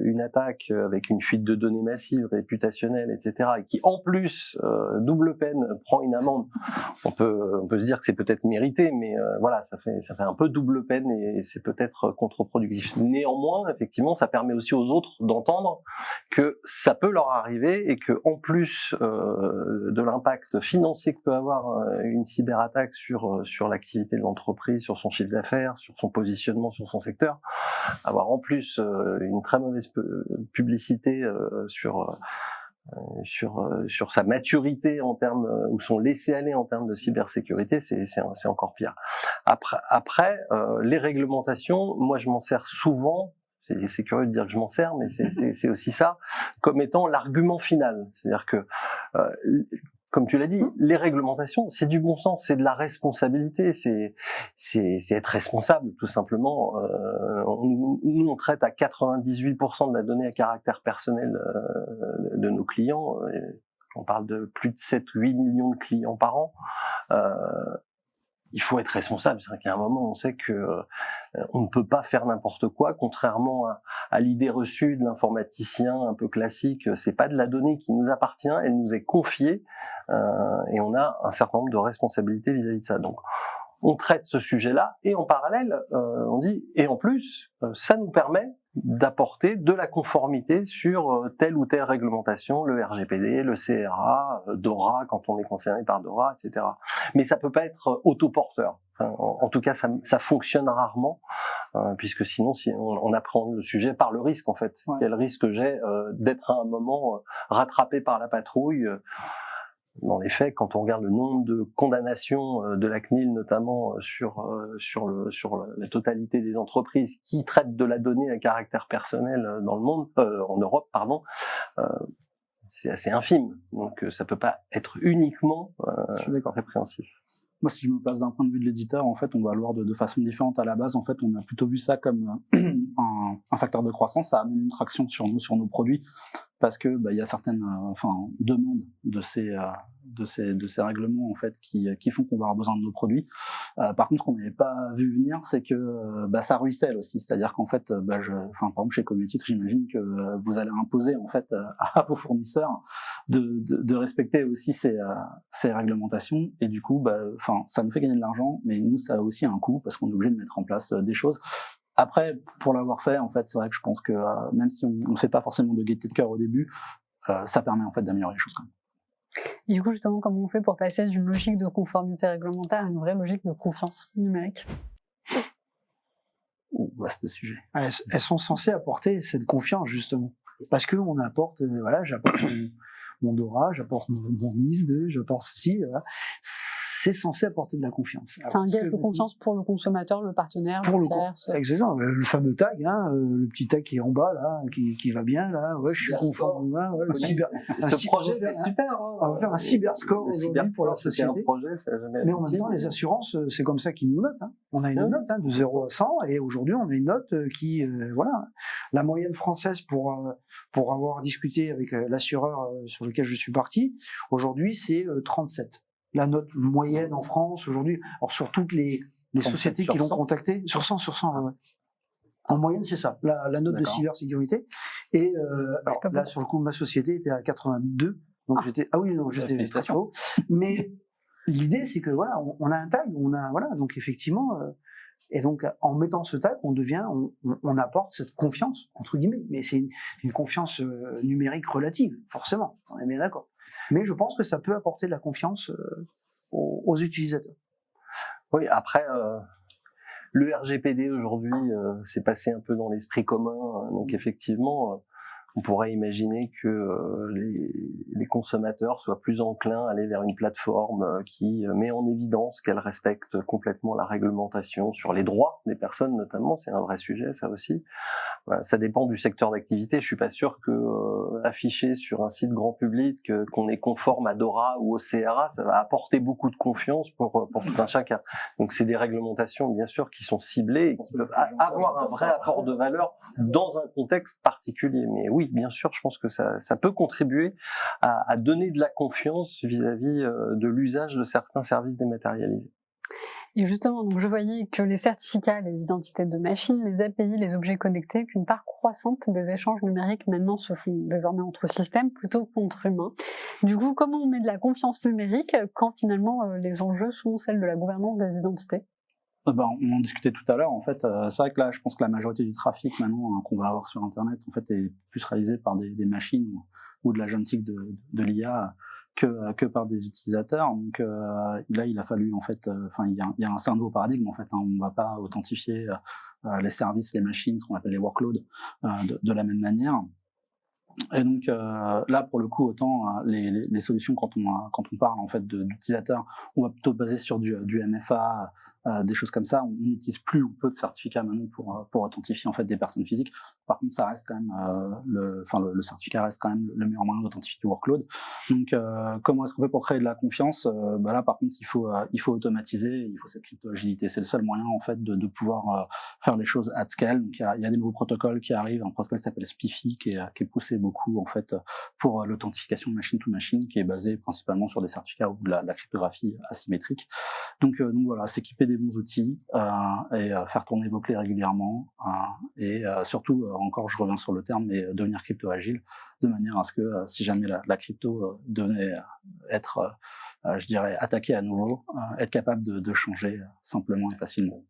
une attaque avec une fuite de données massive, réputationnelle, etc. qui en plus double peine prend une amende, on peut se dire que c'est peut-être mérité, mais voilà, ça fait un peu double peine et c'est peut-être contre-productif. Néanmoins, effectivement, ça permet aussi aux autres d'entendre que ça peut leur arriver et que en plus de l'impact financier que peut avoir une cyberattaque sur l'activité de l'entreprise, sur son chiffre d'affaires, sur son positionnement, sur son secteur, avoir en plus une très mauvaise publicité sur sa maturité en termes ou son laisser-aller en termes de cybersécurité, c'est encore pire. Après les réglementations, moi je m'en sers souvent. C'est curieux de dire que je m'en sers, mais c'est aussi ça comme étant l'argument final. C'est-à-dire que comme tu l'as dit, les réglementations, c'est du bon sens, c'est de la responsabilité, c'est être responsable, tout simplement. Nous, on traite à 98% de la donnée à caractère personnel de nos clients. On parle de plus de 7-8 millions de clients par an. Il faut être responsable. C'est-à-dire qu'à un moment, on sait que on ne peut pas faire n'importe quoi, contrairement à l'idée reçue de l'informaticien un peu classique. C'est pas de la donnée qui nous appartient, elle nous est confiée, et on a un certain nombre de responsabilités vis-à-vis de ça. Donc, on traite ce sujet-là, et en parallèle, on dit, et en plus, ça nous permet d'apporter de la conformité sur telle ou telle réglementation, le RGPD, le CRA, DORA quand on est concerné par DORA, etc. Mais ça peut pas être autoporteur. Enfin, en tout cas, ça fonctionne rarement, puisque sinon, si on appréhende le sujet par le risque, en fait. Ouais. Quel risque j'ai d'être à un moment rattrapé par la patrouille dans les faits, quand on regarde le nombre de condamnations de la CNIL, notamment sur la totalité des entreprises qui traitent de la donnée à caractère personnel dans le monde, en Europe, pardon, c'est assez infime. Donc ça peut pas être uniquement répréhensif. Moi, si je me place d'un point de vue de l'éditeur, en fait, on va le voir de façon différente à la base. En fait, on a plutôt vu ça comme un facteur de croissance. Ça amène une traction sur nos produits, parce que il y a certaines demandes de ces règlements en fait qui font qu'on va avoir besoin de nos produits. Par contre, ce qu'on n'avait pas vu venir, c'est que ça ruisselle aussi. C'est-à-dire qu'en fait, par exemple chez Communitre, j'imagine que vous allez imposer en fait à vos fournisseurs de respecter aussi ces réglementations, et du coup, ça nous fait gagner de l'argent, mais nous, ça a aussi un coût parce qu'on est obligé de mettre en place des choses. Après, pour l'avoir fait, en fait, c'est vrai que je pense que même si on ne fait pas forcément de gaieté de cœur au début, ça permet en fait d'améliorer les choses quand même. Et du coup, justement, comment on fait pour passer d'une logique de conformité réglementaire à une vraie logique de confiance numérique? Vaste sujet. Elles sont censées apporter cette confiance, justement. Parce qu'on apporte, j'apporte mon DORA, j'apporte mon NIS2, j'apporte ceci, voilà. c'est censé apporter de la confiance. C'est un gage de confiance pour le consommateur, le partenaire, pour le le tiers. exactement, le fameux tag, le petit tag qui est en bas là, qui va bien là, ouais, je suis conforme, le cyber. Ce projet est super. On va faire un cyberscore aujourd'hui pour la société. Un projet, ça a jamais mais en même temps, les assurances, c'est comme ça qu'ils nous notent. On a une note de 0 à 100, et aujourd'hui, on a une note qui, voilà, la moyenne française pour avoir discuté avec l'assureur sur lequel je suis parti, aujourd'hui, c'est 37. La note moyenne en France aujourd'hui, alors sur toutes les sociétés qui l'ont contacté, sur 100, ouais. En moyenne, c'est ça, la note de cybersécurité. Et alors là, sur le coup, ma société était à 82, donc j'étais très haut. Mais l'idée, c'est que voilà, on a un tag, voilà, donc effectivement, et donc en mettant ce tag, on apporte cette confiance entre guillemets, mais c'est une confiance numérique relative, forcément, on est bien d'accord. Mais je pense que ça peut apporter de la confiance aux utilisateurs. Oui, après, le RGPD aujourd'hui, c'est passé un peu dans l'esprit commun, donc effectivement, on pourrait imaginer que les consommateurs soient plus enclins à aller vers une plateforme qui met en évidence qu'elle respecte complètement la réglementation sur les droits des personnes notamment, c'est un vrai sujet ça aussi. Ça dépend du secteur d'activité, je suis pas sûr que afficher sur un site grand public qu'on est conforme à DORA ou au CRA, ça va apporter beaucoup de confiance pour tout un chacun. Donc c'est des réglementations bien sûr qui sont ciblées et qui peuvent avoir un vrai apport de valeur dans un contexte particulier. Mais oui, bien sûr, je pense que ça peut contribuer à donner de la confiance vis-à-vis de l'usage de certains services dématérialisés. Et justement, donc je voyais que les certificats, les identités de machines, les API, les objets connectés, qu'une part croissante des échanges numériques maintenant se font désormais entre systèmes plutôt qu'entre humains. Du coup, comment on met de la confiance numérique quand finalement les enjeux sont celles de la gouvernance des identités ? On en discutait tout à l'heure. En fait, c'est vrai que là, je pense que la majorité du trafic maintenant qu'on va avoir sur Internet, en fait, est plus réalisé par des machines ou de l'agentique de l'IA que par des utilisateurs. Donc là, il a fallu en fait, il y a un nouveau paradigme en fait. On ne va pas authentifier les services, les machines, ce qu'on appelle les workloads, de la même manière. Et donc là, pour le coup, autant les solutions quand on parle en fait d'utilisateurs, on va plutôt baser sur du MFA, des choses comme ça. On n'utilise plus ou peu de certificats maintenant pour authentifier en fait des personnes physiques. Par contre, ça reste quand même le certificat reste quand même le meilleur moyen d'authentifier le workload. Donc, comment est-ce qu'on fait pour créer de la confiance ? Là, par contre, il faut automatiser, il faut cette crypto-agilité. C'est le seul moyen en fait de pouvoir faire les choses at scale. Donc, il y a des nouveaux protocoles qui arrivent. Un protocole qui s'appelle SPIFFE qui est poussé beaucoup en fait pour l'authentification machine to machine, qui est basée principalement sur des certificats ou de la cryptographie asymétrique. Donc voilà, s'équiper des bons outils et faire tourner vos clés régulièrement et surtout encore, je reviens sur le terme, mais devenir crypto agile de manière à ce que si jamais la crypto devenait être je dirais attaquée à nouveau, être capable de changer simplement et facilement.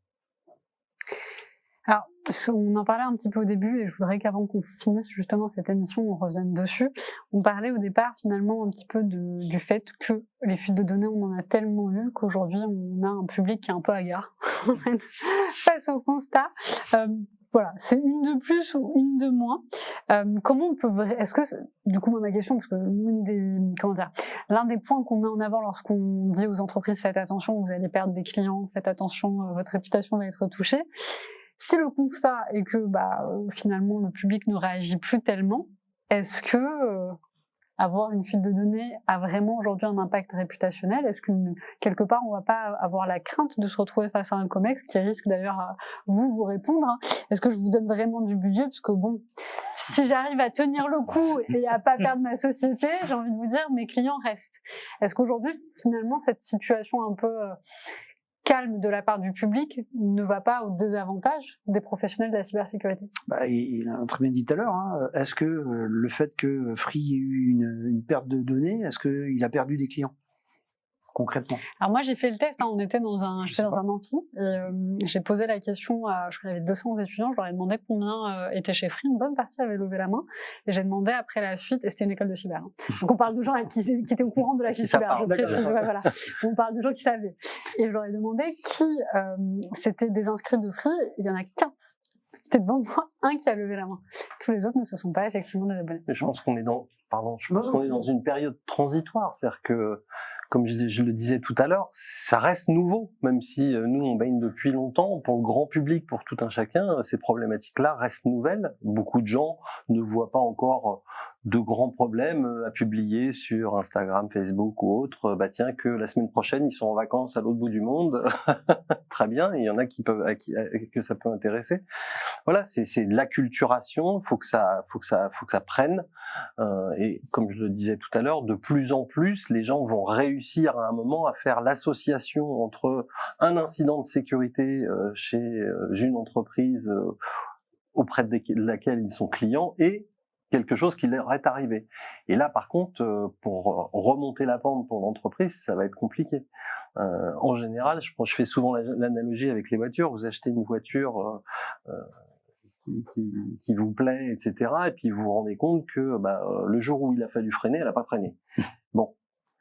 Alors, on en parlait un petit peu au début et je voudrais qu'avant qu'on finisse justement cette émission, on revienne dessus. On parlait au départ finalement un petit peu du fait que les fuites de données, on en a tellement eu qu'aujourd'hui on a un public qui est un peu hagard face au constat. Voilà, c'est une de plus ou une de moins. Comment on peut est-ce que du coup moi ma question, parce que l'un des points qu'on met en avant lorsqu'on dit aux entreprises faites attention, vous allez perdre des clients, faites attention, votre réputation va être touchée. Si le constat est que finalement le public ne réagit plus tellement, est-ce que avoir une fuite de données a vraiment aujourd'hui un impact réputationnel ? Est-ce que quelque part on ne va pas avoir la crainte de se retrouver face à un COMEX qui risque d'ailleurs à vous répondre Est-ce que je vous donne vraiment du budget ? Parce que bon, si j'arrive à tenir le coup et à pas perdre ma société, j'ai envie de vous dire mes clients restent. Est-ce qu'aujourd'hui finalement cette situation un peu calme de la part du public ne va pas au désavantage des professionnels de la cybersécurité ? Il a très bien dit tout à l'heure, est-ce que le fait que Free ait eu une perte de données, est-ce qu'il a perdu des clients concrètement ? Alors moi j'ai fait le test, on était j'étais dans un amphi et j'ai posé la question à, je crois qu'il y avait 200 étudiants, je leur ai demandé combien étaient chez Free, une bonne partie avait levé la main et j'ai demandé après la fuite, et c'était une école de cyber. Donc on parle de gens qui étaient au courant de la fuite cyber, je précise, voilà. On parle de gens qui savaient. Et je leur ai demandé qui c'était des inscrits de Free, il y en a qu'un. C'était devant moi, un qui a levé la main. Tous les autres ne se sont pas effectivement désabonnés. Mais je pense qu'on est dans une période transitoire, c'est-à-dire que comme je le disais tout à l'heure, ça reste nouveau, même si nous on baigne depuis longtemps. Pour le grand public, pour tout un chacun, ces problématiques-là restent nouvelles. Beaucoup de gens ne voient pas encore de grands problèmes à publier sur Instagram, Facebook ou autre. Bah tiens, que la semaine prochaine ils sont en vacances à l'autre bout du monde, très bien. Il y en a que ça peut intéresser. Voilà, c'est de l'acculturation. Faut que ça prenne. Et comme je le disais tout à l'heure, de plus en plus, les gens vont réussir à un moment à faire l'association entre un incident de sécurité chez une entreprise auprès de laquelle ils sont clients et quelque chose qui leur est arrivé. Et là, par contre, pour remonter la pente pour l'entreprise, ça va être compliqué. En général, je fais souvent l'analogie avec les voitures. Vous achetez une voiture qui vous plaît, etc. Et puis vous vous rendez compte que le jour où il a fallu freiner, elle n'a pas freiné. Bon,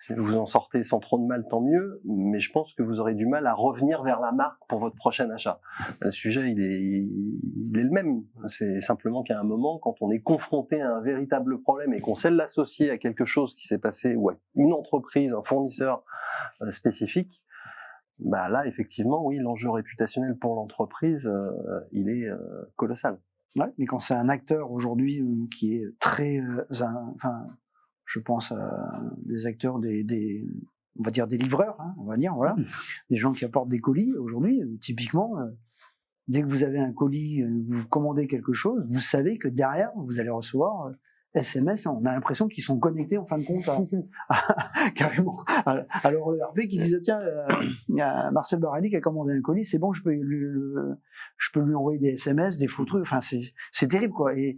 si vous en sortez sans trop de mal, tant mieux, mais je pense que vous aurez du mal à revenir vers la marque pour votre prochain achat. Le sujet, il est le même. C'est simplement qu'à un moment, quand on est confronté à un véritable problème et qu'on sait l'associer à quelque chose qui s'est passé, ou à une entreprise, un fournisseur spécifique, là, effectivement, oui, l'enjeu réputationnel pour l'entreprise, il est colossal. Ouais, mais quand c'est un acteur aujourd'hui qui est très, je pense à des acteurs, on va dire des livreurs, hein, on va dire, voilà, des gens qui apportent des colis aujourd'hui, typiquement, dès que vous avez un colis, vous commandez quelque chose, vous savez que derrière, vous allez recevoir SMS, on a l'impression qu'ils sont connectés en fin de compte carrément à leur ERP qui disait tiens, il y a Marcel Barelli qui a commandé un colis, c'est bon, je peux lui envoyer des SMS, des photos, enfin c'est terrible quoi. Et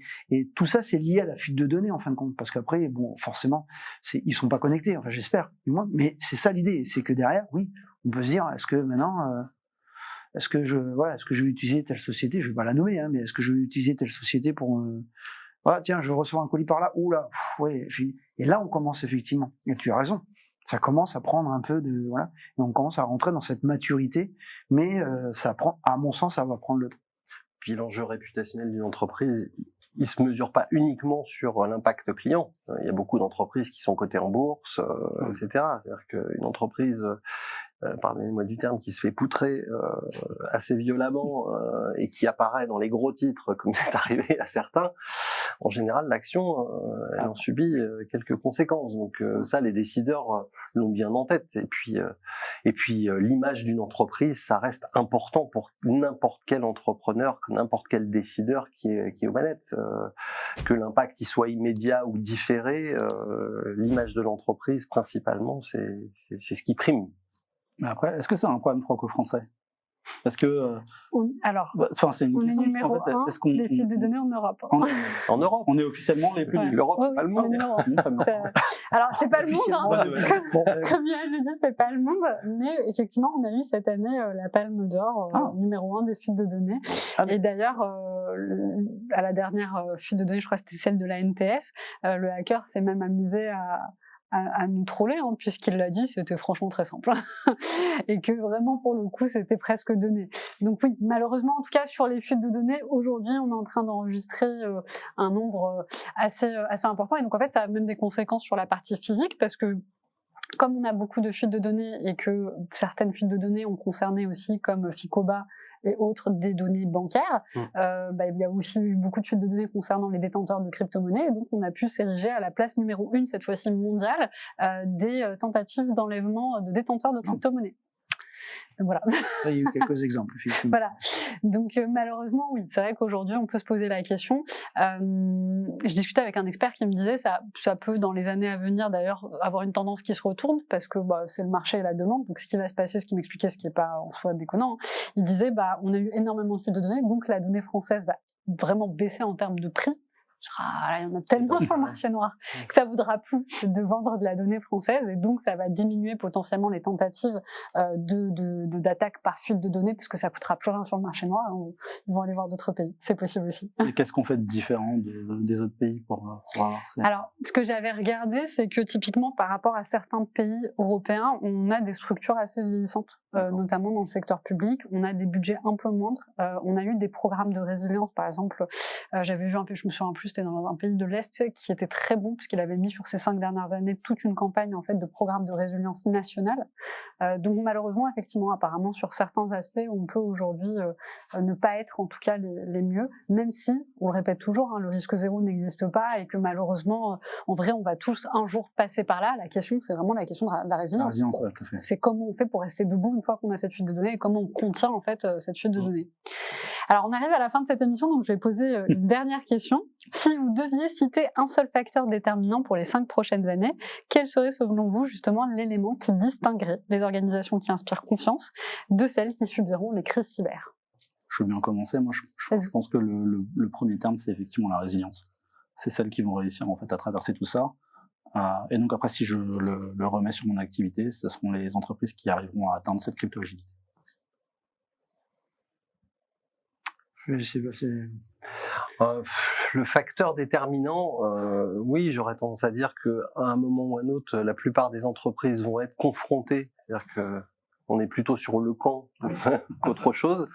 tout ça c'est lié à la fuite de données en fin de compte, parce qu'après bon forcément ils sont pas connectés, enfin j'espère du moins, mais c'est ça l'idée, c'est que derrière oui on peut se dire est-ce que maintenant est-ce que je vais utiliser telle société, je vais pas la nommer mais est-ce que je vais utiliser telle société pour tiens, je reçois un colis par là, oula, ouais. Et là, on commence effectivement. Et tu as raison. Ça commence à prendre un peu de, voilà. Et on commence à rentrer dans cette maturité. Mais ça prend, à mon sens, ça va prendre le temps. Puis l'enjeu réputationnel d'une entreprise, il se mesure pas uniquement sur l'impact client. Il y a beaucoup d'entreprises qui sont cotées en bourse, etc. C'est-à-dire qu'une entreprise, pardonnez-moi du terme, qui se fait poutrer assez violemment et qui apparaît dans les gros titres, comme c'est arrivé à certains, en général, l'action, elle en subit quelques conséquences. Donc ça, les décideurs l'ont bien en tête. Et puis l'image d'une entreprise, ça reste important pour n'importe quel entrepreneur, n'importe quel décideur qui est aux manettes. Que l'impact il soit immédiat ou différé, l'image de l'entreprise, principalement, c'est ce qui prime. Mais après, est-ce que c'est un problème franco-français ? Parce que c'est une on est question, numéro 1 des fuites de données en Europe. En Europe, on est officiellement les plus nuls. L'Europe, pas le monde. Alors c'est pas le monde, comme Yoann le dit, c'est pas le monde, mais effectivement on a eu cette année la Palme d'Or, numéro 1 des fuites de données. Et d'ailleurs, à la dernière fuite de données, je crois que c'était celle de la NTS, le hacker s'est même amusé à nous troller, puisqu'il l'a dit, c'était franchement très simple. Et que vraiment, pour le coup, c'était presque donné. Donc oui, malheureusement, en tout cas, sur les fuites de données, aujourd'hui, on est en train d'enregistrer un nombre assez important. Et donc, en fait, ça a même des conséquences sur la partie physique, parce que comme on a beaucoup de fuites de données et que certaines fuites de données ont concerné aussi, comme Ficoba et autres, des données bancaires, il y a aussi eu beaucoup de fuites de données concernant les détenteurs de crypto-monnaies, et donc on a pu s'ériger à la place numéro 1, cette fois-ci mondiale, des tentatives d'enlèvement de détenteurs de crypto-monnaies. Donc voilà. Il y a eu quelques exemples, effectivement. Voilà. Donc malheureusement, oui, c'est vrai qu'aujourd'hui, on peut se poser la question. Je discutais avec un expert qui me disait ça peut, dans les années à venir, d'ailleurs, avoir une tendance qui se retourne, parce que c'est le marché et la demande. Donc ce qui va se passer, ce qu'il m'expliquait, ce qui n'est pas en soi déconnant, il disait on a eu énormément de fuites de données, donc la donnée française va vraiment baisser en termes de prix. Il y en a tellement sur le marché noir que ça ne voudra plus de vendre de la donnée française, et donc ça va diminuer potentiellement les tentatives d'attaque par fuite de données, puisque ça ne coûtera plus rien sur le marché noir. Ils vont aller voir d'autres pays, c'est possible aussi. Et qu'est-ce qu'on fait de différent des autres pays pour avoir ça ? Alors, ce que j'avais regardé, c'est que typiquement par rapport à certains pays européens, on a des structures assez vieillissantes notamment dans le secteur public. On a des budgets un peu moindres. On a eu des programmes de résilience, par exemple. J'avais vu un peu, je me souviens plus, c'était dans un pays de l'Est qui était très bon puisqu'il avait mis sur ces 5 dernières années toute une campagne en fait de programmes de résilience nationale. Donc malheureusement, effectivement, apparemment sur certains aspects, on peut aujourd'hui ne pas être en tout cas les mieux, même si, on le répète toujours, hein, le risque zéro n'existe pas et que malheureusement, en vrai, on va tous un jour passer par là. La question, c'est vraiment la question de la résilience. La résilience, ouais, tout à fait. C'est comment on fait pour rester debout une fois qu'on a cette fuite de données et comment on contient en fait cette fuite de données. Alors on arrive à la fin de cette émission, donc je vais poser une dernière question. Si vous deviez citer un seul facteur déterminant pour les 5 prochaines années, quel serait selon vous justement l'élément qui distinguerait les organisations qui inspirent confiance de celles qui subiront les crises cyber? Je veux bien commencer. Moi, je pense que le premier terme, c'est effectivement la résilience. C'est celles qui vont réussir en fait à traverser tout ça. Et donc après, si je le remets sur mon activité, ce seront les entreprises qui arriveront à atteindre cette crypto-agilité. Le facteur déterminant, oui, j'aurais tendance à dire qu'à un moment ou un autre, la plupart des entreprises vont être confrontées, c'est-à-dire que on est plutôt sur le camp qu'autre chose,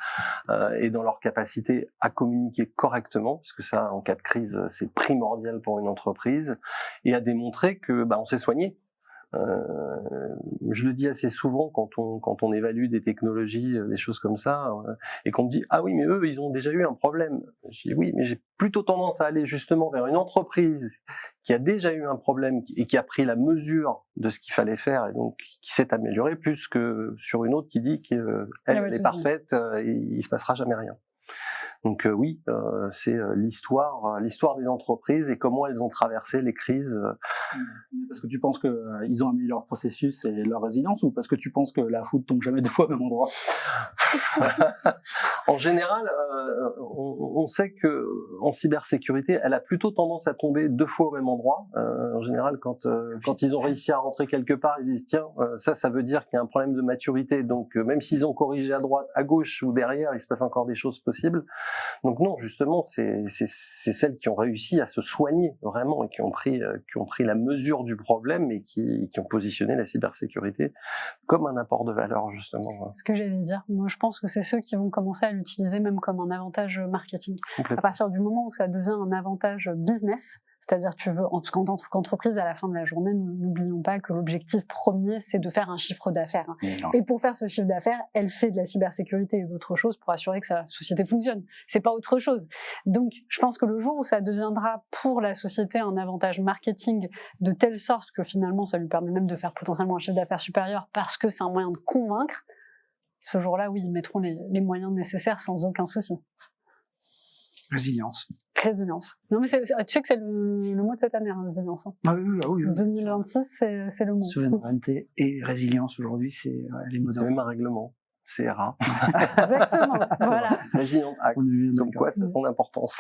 et dans leur capacité à communiquer correctement, parce que ça, en cas de crise, c'est primordial pour une entreprise, et à démontrer que on s'est soigné. Je le dis assez souvent quand on évalue des technologies, des choses comme ça, et qu'on me dit ah oui mais eux ils ont déjà eu un problème. Je dis oui mais j'ai plutôt tendance à aller justement vers une entreprise qui a déjà eu un problème et qui a pris la mesure de ce qu'il fallait faire et donc qui s'est améliorée plus que sur une autre qui dit qu'elle est parfaite et il se passera jamais rien. Donc oui, c'est l'histoire des entreprises et comment elles ont traversé les crises. Parce que tu penses qu'ils ont amélioré leur processus et leur résilience, ou parce que tu penses que la foudre tombe jamais 2 fois au même endroit? En général, on sait que en cybersécurité, elle a plutôt tendance à tomber 2 fois au même endroit. En général, quand ils ont réussi à rentrer quelque part, ils disent tiens, ça veut dire qu'il y a un problème de maturité. Donc même s'ils ont corrigé à droite, à gauche ou derrière, il se passe encore des choses possibles. Donc non, justement, c'est celles qui ont réussi à se soigner vraiment et qui ont pris la mesure du problème et qui ont positionné la cybersécurité comme un apport de valeur, justement. Ce que j'allais dire, moi je pense que c'est ceux qui vont commencer à l'utiliser même comme un avantage marketing. À partir du moment où ça devient un avantage business, c'est-à-dire tu veux, en tant qu'entreprise, à la fin de la journée, n'oublions pas que l'objectif premier, c'est de faire un chiffre d'affaires. Et pour faire ce chiffre d'affaires, elle fait de la cybersécurité et d'autres choses pour assurer que sa société fonctionne. C'est pas autre chose. Donc, je pense que le jour où ça deviendra pour la société un avantage marketing de telle sorte que finalement, ça lui permet même de faire potentiellement un chiffre d'affaires supérieur parce que c'est un moyen de convaincre, ce jour-là, oui, ils mettront les moyens nécessaires sans aucun souci. Résilience. Résilience. Non mais tu sais que c'est le mot de cette année, hein, résilience. Hein. Ah oui. 2026, c'est le mot. Souveraineté et résilience aujourd'hui, c'est les mots d'ordre. Même un règlement. CRA. Exactement, voilà. Résilience Act, comme quoi ça a son importance.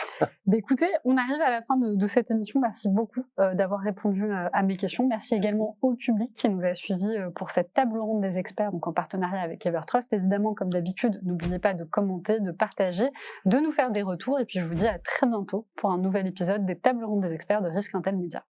Écoutez, on arrive à la fin de cette émission. Merci beaucoup d'avoir répondu à mes questions. Merci également au public qui nous a suivis pour cette table ronde des experts, donc en partenariat avec Evertrust. Évidemment, comme d'habitude, n'oubliez pas de commenter, de partager, de nous faire des retours. Et puis je vous dis à très bientôt pour un nouvel épisode des tables rondes des experts de Risque Intel Média.